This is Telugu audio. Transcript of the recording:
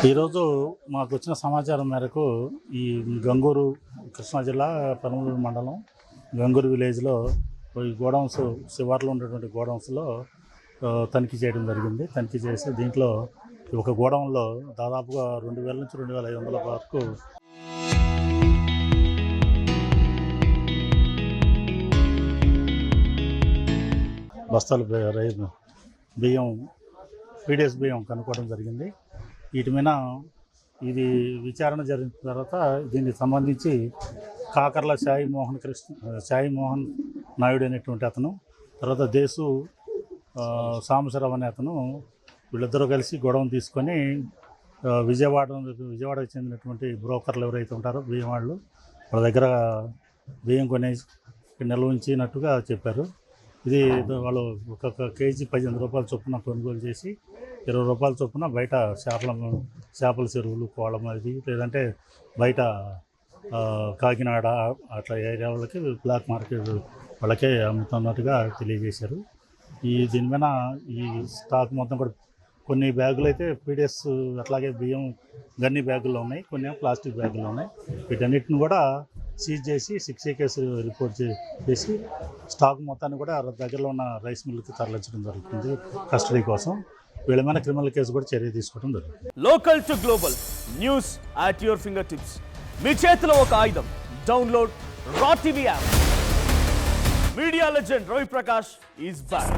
ఈరోజు మాకు వచ్చిన సమాచారం మేరకు ఈ గంగూరు కృష్ణా జిల్లా పెనమలూరు మండలం గంగూరు విలేజ్లో ఈ గోడౌన్స్ శివార్లో ఉన్నటువంటి గోడౌన్స్లో తనిఖీ చేయడం జరిగింది. తనిఖీ చేసి దీంట్లో ఒక గోడౌన్లో దాదాపుగా 2000 నుంచి 2500 వరకు బస్తాలు బియ్యం పీడిఎస్ బియ్యం కనుక్కోవడం జరిగింది. వీటి మీద ఇది విచారణ జరిగిన తర్వాత దీనికి సంబంధించి కాకర్ల సాయి మోహన్ నాయుడు అనేటువంటి అతను, తర్వాత దేశు సాంబశివరావు అనే అతను, వీళ్ళిద్దరూ కలిసి గొడవను తీసుకొని విజయవాడకు చెందినటువంటి బ్రోకర్లు ఎవరైతే ఉంటారో బియ్యం వాళ్ళ దగ్గర బియ్యం కొనేసి నిల్వ ఉంచినట్టుగా చెప్పారు. ఇది వాళ్ళు ఒక్కొక్క కేజీ 15 రూపాయల చొప్పున కొనుగోలు చేసి 20 రూపాయల చొప్పున బయట చేపల చెరువులు, కోళ్ళం అది లేదంటే బయట కాకినాడ అట్లా ఏరియా వాళ్ళకి బ్లాక్ మార్కెట్ వాళ్ళకే అమ్ముతున్నట్టుగా తెలియజేశారు. దీని మీద ఈ స్టాక్ మొత్తం కూడా కొన్ని బ్యాగులు అయితే పీడిఎస్ అట్లాగే బియ్యం గన్ని బ్యాగుల్లో ఉన్నాయి, కొన్ని ప్లాస్టిక్ బ్యాగుల్లో ఉన్నాయి. వీటన్నిటిని కూడా సీజ్ చేసి 6A కేసు రిపోర్ట్ చేసి స్టాక్ మొత్తాన్ని కూడా దగ్గరలో ఉన్న రైస్ మిల్లుకి తరలించడం జరుగుతుంది కస్టడీ కోసం. వీళ్ళ మీద క్రిమినల్ కేసు కూడా చర్య తీసుకోవడం జరుగుతుంది. Local to global news at your finger tips. మీ చేతిలో ఒక ఆయుధం. Download Raw TV app. Media legend Ravi Prakash is back.